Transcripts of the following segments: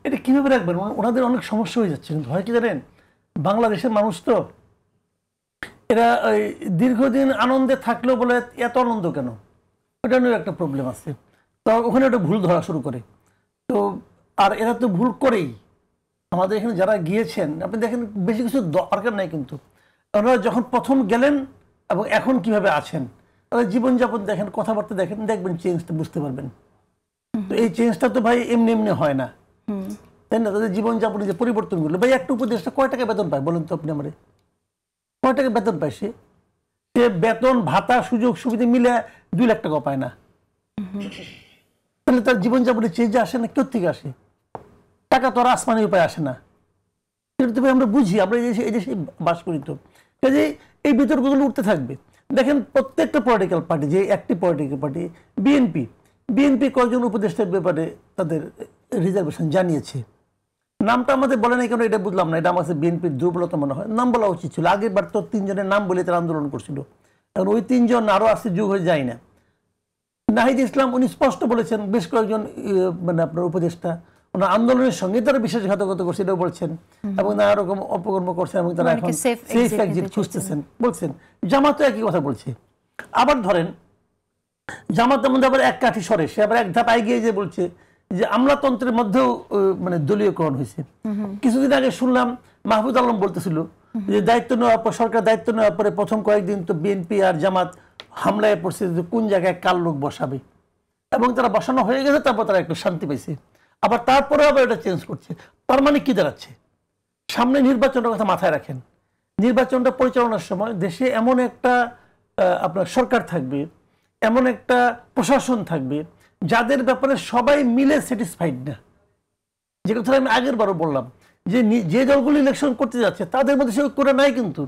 এটা কিভাবে রাখবেন? ওনাদের অনেক সমস্যা হয়ে যাচ্ছে। কিন্তু হয় কি জানেন, বাংলাদেশের মানুষ তো এরা ওই দীর্ঘদিন আনন্দে থাকলেও বলে এত আনন্দ কেন, ওটা নিয়ে একটা প্রবলেম আছে। তো ওখানে ওটা ভুল ধরা শুরু করে। তো আর এরা তো ভুল করেই। আমাদের এখানে যারা গিয়েছেন আপনি দেখেন বেশি কিছু দরকার নাই, কিন্তু ওনারা যখন প্রথম গেলেন এবং এখন কিভাবে আছেন, তাদের জীবনযাপন দেখেন, কথাবার্তা দেখেন, দেখবেন চেঞ্জটা বুঝতে পারবেন। তো এই চেঞ্জটা তো ভাই এমনি এমনি হয় না, তাই না? তাদের জীবনযাপনে যে পরিবর্তনগুলো, ভাই একটা উপদেশটা কয় টাকা বেতন পায় বলেন তো আপনি আমারে? কয় টাকা বেতন পায় সে? সে বেতন ভাতা সুযোগ সুবিধা মিলে 2 লাখ টাকা পায় না। তাহলে তার জীবনযাপনে চেঞ্জ আসে না? কোথা থেকে আসে? টাকা তো আর আসমানি উপায় আসে না। সেটা তো আমরা বুঝি, আমরা এই দেশে বাস করি। তো কাজে এই বিতর্কগুলো উঠতে থাকবে। দেখেন প্রত্যেকটা পলিটিক্যাল পার্টি, যে একটি পলিটিক্যাল পার্টি বিএনপি কয়েকজন উপদেষ্টার ব্যাপারে তাদের রিজার্ভেশন জানিয়েছে। নামটা আমাদের বলে নাই কেন এটা বুঝলাম না। এটা আমার কাছে বিএনপির দুর্বলতা মনে হয়। নাম বলা উচিত ছিল। আগের বার তো 3 জনের নাম বলে তারা আন্দোলন করছিল। এখন ওই 3 জন আরো আসতে যোগ হয়ে যায় না। নাহিদ ইসলাম উনি স্পষ্ট বলেছেন, বেশ কয়েকজন মানে আপনার উপদেষ্টা ওনার আন্দোলনের সঙ্গে তারা বিশ্বাসঘাতকতা করছে এটাও বলছেন, এবং নানা রকম অপকর্ম করছেন, এবং তারা এখন সেফ এক্সিট খুঁজতেছেন বলছেন। জামাতও একই কথা বলছে। আবার ধরেন জামাতের মধ্যে আবার এক কাঠি সরে, সে আবার এক ধাপ এগিয়ে যে বলছে যে আমলাতন্ত্রের মধ্যেও মানে দলীয়করণ হয়েছে। কিছুদিন আগে শুনলাম মাহফুজ আলম বলতেছিল যে দায়িত্ব নেওয়ার পর, সরকার দায়িত্ব নেওয়ার পরে প্রথম কয়েকদিন তো বিএনপি আর জামাত হামলায় পড়ছে যে কোন জায়গায় কার লোক বসাবে, এবং তারা বসানো হয়ে গেছে। তারপর তারা একটু শান্তি পাইছে। আবার তারপরে আবার এটা চেঞ্জ করছে। তার মানে কি দাঁড়াচ্ছে? সামনে নির্বাচনের কথা মাথায় রাখেন। নির্বাচনটা পরিচালনার সময় দেশে এমন একটা আপনার সরকার থাকবে, এমন একটা প্রশাসন থাকবে যাদের ব্যাপারে সবাই মিলে স্যাটিসফাইড না। যে কথা আমি আগের বারও বললাম যে যে দলগুলো ইলেকশন করতে যাচ্ছে তাদের মধ্যে সে করে নাই, কিন্তু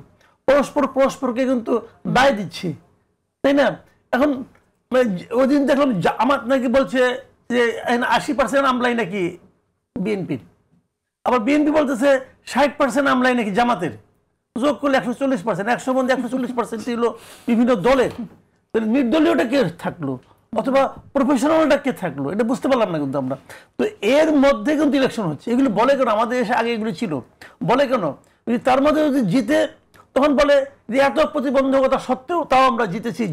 পরস্পরকে কিন্তু দায় দিচ্ছে, তাই না? এখন ওই দিন দেখলাম আমার নাকি বলছে যে 80% আমলাই নাকি বিএনপির, আবার বিএনপি বলতেছে 60% আমলাই নাকি জামাতের। যোগ করলে 140%, 100 মধ্যে 140% হলো বিভিন্ন দলের। তাহলে নির্দলীয়টা কে থাকলো অথবা প্রফেশনালটা কে থাকলো, এটা বুঝতে পারলাম না কিন্তু আমরা। তো এর মধ্যে কিন্তু ইলেকশন হচ্ছে। এগুলো বলে কেন? আমাদের দেশে আগে এগুলো ছিল, বলে কেন? তার মধ্যে যদি জিতে তখন বলে যে এত প্রতিবন্ধকতা সত্ত্বেও তাও আমরা জিতেছি।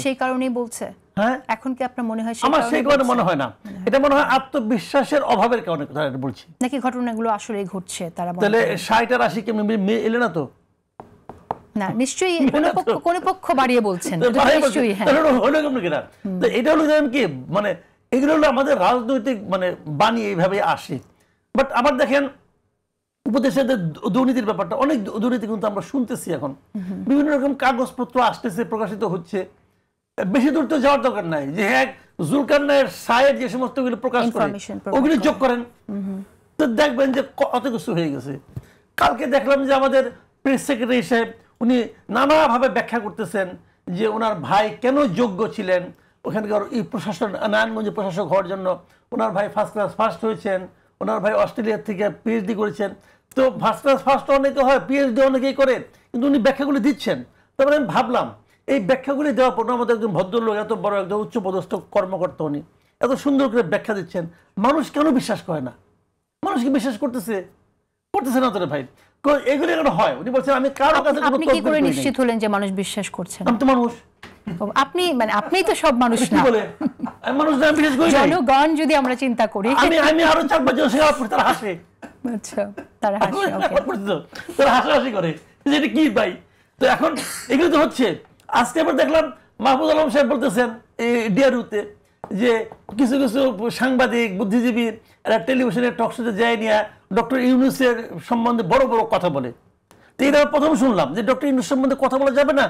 সেই কারণেই বলছে। হ্যাঁ, এখন কি আপনার মনে হয়? আমার সেই কারণে মনে হয় না। এটা মনে হয় আত্মবিশ্বাসের অভাবের কারণে কথা বলছি, নাকি ঘটনাগুলো আসলেই ঘটছে তারা? তাহলে 60 আর 80 কেমন এলে না তো? না, নিশ্চয়ই কোন পক্ষ বাড়িয়ে বলছেন। এটা হলো কি মানে এগুলো হলো আমাদের রাজনৈতিক মানে বাণী এইভাবে আসে। বাট আবার দেখেন উপদেষ্টাদের দুর্নীতির ব্যাপারটা, অনেক দুর্নীতি কিন্তু আমরা শুনতেছি এখন। বিভিন্ন রকম কাগজপত্র আসতেছে, প্রকাশিত হচ্ছে। বেশি দূর তো যাওয়ার দরকার নাই যে হ্যাঁ জুলকারনাইয়ের সাইড যে সমস্ত প্রকাশ করে ওগুলি যোগ করেন, তো দেখবেন যে কত কিছু হয়ে গেছে। কালকে দেখলাম যে আমাদের প্রেস সেক্রেটারি সাহেব উনি নানাভাবে ব্যাখ্যা করতেছেন যে ওনার ভাই কেন যোগ্য ছিলেন ওখানকার এই প্রশাসন, নারায়ণগঞ্জে প্রশাসক হওয়ার জন্য। ওনার ভাই ফার্স্ট ক্লাস ফার্স্ট হয়েছেন, ওনার ভাই অস্ট্রেলিয়া থেকে পিএইচডি করেছেন। তো ফার্স্ট ক্লাস ফার্স্ট অনেকে হয়, পিএইচডি অনেকেই করে, কিন্তু উনি ব্যাখ্যাগুলি দিচ্ছেন। তারপরে আমি ভাবলাম এই ব্যাখ্যাগুলি দেওয়ার পর আমাদের একজন ভদ্রলোক, এত বড় একজন উচ্চপদস্থ কর্মকর্তা, উনি এত সুন্দর করে ব্যাখ্যা দিচ্ছেন, মানুষ কেন বিশ্বাস করে না? মানুষ কি বিশ্বাস করতেছে না তোরে ভাই? এগুলি এখন হয়। উনি বলছেন আমি কারো কাছে আপনি কি করে নিশ্চিত হলেন যে মানুষ বিশ্বাস করছে না? আমি তো মানুষ। আপনি মানে আপনিই তো সব মানুষ না। বলে আমি মানুষ না, বিশ্বাস করি না। জনগণ যদি আমরা চিন্তা করি, আমি আরো 4-5 জন সেবা করতে তারা হাসে। আচ্ছা, তারা হাসে, তারা হাসাহাসি করে যে এটা কি ভাই। তো এখন এগুলো তো হচ্ছে। আজকে আবার দেখলাম মাহফুজ আলম সাহেব বলতেছেন ডিআরইউতে যে কিছু কিছু সাংবাদিক বুদ্ধিজীবী এরা টেলিভিশনের টক শোতে যায় নিয়ে ডক্টর ইউনূসের সম্বন্ধে বড় বড় কথা বলে। তো এটা প্রথম শুনলাম যে ডক্টর ইউনূস সম্বন্ধে কথা বলা যাবে না।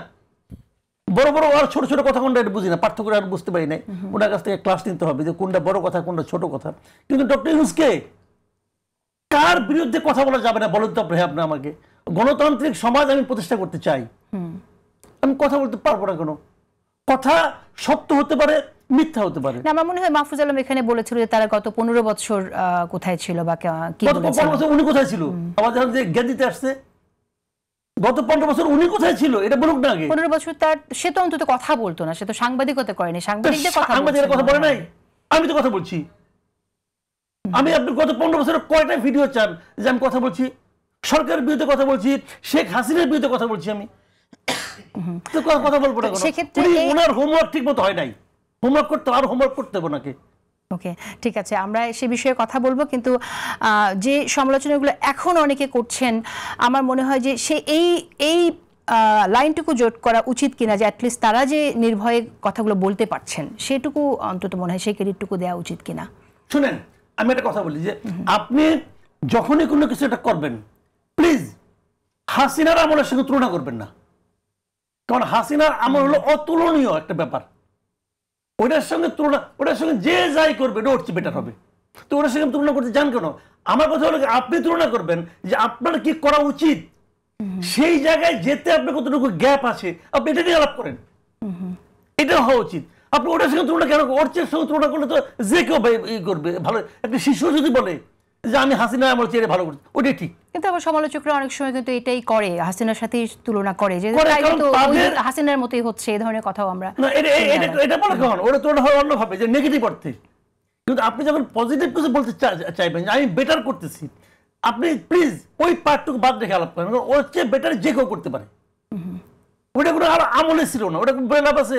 বড় বড় আর ছোট ছোট কথা কোনটা এটা বুঝি না, পার্থক্য আর বুঝতে পারি নাই। ওনার কাছ থেকে ক্লাস নিতে হবে যে কোনটা বড় কথা কোনটা ছোট কথা। কিন্তু ডক্টর ইউনূসকে কার বিরুদ্ধে কথা বলা যাবে না বলেন তো আপনি আমাকে? গণতান্ত্রিক সমাজ আমি প্রতিষ্ঠা করতে চাই, আমি কথা বলতে পারবো না কেন? কথা সত্য হতে পারে, মিথ্যা হতে পারে। আমার মনে হয় মাহফুজ আলম এখানে বলেছিল যে তারা গত 15 বছর কোথায় ছিল বা কি বলেছিল। 15 বছর উনি কোথায় ছিল? আমাদের যে জ্ঞান দিতে আসছে গত 15 বছর উনি কোথায় ছিল এটা বলুক না আগে। 15 বছর তার সে তো অন্তত কথা বলতো না, সে তো সাংবাদিকতা করেনি, সাংবাদিকদের কথা বলে নাই। আমি তো কথা বলছি, আমি আপনি গত 15 বছরের কয়টা ভিডিও চান যে আমি কথা বলছি সরকারের বিরুদ্ধে, কথা বলছি শেখ হাসিনার বিরুদ্ধে, কথা বলছি আমি? তো কথা বলবো না কেন? সেক্ষেত্রে ওনার হোমওয়ার্ক ঠিক মতো হয় নাই, হোমওয়ার্ক করতে আর হোমওয়ার্ক করতে হবে ওনাকে। ওকে, ঠিক আছে, আমরা সে বিষয়ে কথা বলবো, কিন্তু যে সমালোচনাগুলো এখন অনেকে করছেন আমার মনে হয় যে সে এই লাইনটুকু জোট করা উচিত কিনা, যে অ্যাটলিস্ট তারা যে নির্ভয়ে কথাগুলো বলতে পারছেন সেটুকু অন্তত মনে হয় সেই ক্রেডিটটুকু দেওয়া উচিত কিনা। শুনেন, আমি একটা কথা বলি যে আপনি যখনই কোনো কিছু এটা করবেন, প্লিজ হাসিনার আমলের সঙ্গে তুলনা করবেন না, কারণ হাসিনার আমল হলো অতুলনীয় একটা ব্যাপার। ওটার সঙ্গে যে যাই করবে ওটা হচ্ছে বেটার হবে। তো ওটার সঙ্গে তুলনা করতে যান কেন? আমার কথা হলো আপনি তুলনা করবেন যে আপনার কি করা উচিত, সেই জায়গায় যেতে আপনার কতটুকু গ্যাপ আছে আপনি এটা নিয়ে আলাপ করেন, এটা হওয়া উচিত। আপনি ওটার সঙ্গে তুলনা কেন? ওর সঙ্গে তুলনা করলে তো যে কেউ করবে ভালো। একটা শিশু যদি বলে যে আমি হাসিনা আমল চেয়ে ভালো করছি, ওটাই ঠিক। কিন্তু আবার সমালোচকরা অনেক সময় কিন্তু এটাই করে, হাসিনার সাথে তুলনা করে যে হাসিনার মতোই হচ্ছে, এই ধরনের কথাও আমরা এটা বলে কখন ওটা তুলনা হয় অন্যভাবে, যে নেগেটিভ অর্থে। কিন্তু আপনি যখন পজিটিভ কিছু বলতে চাইবেন যে আমি বেটার করতেছি, আপনি প্লিজ ওই পার্টটুকু বাদ রেখে আলাপ করেন। ওর চেয়ে বেটার যে কেউ করতে পারে। ওটা কোনো আর আমলে ছিল না, ওটা বেলাপ আছে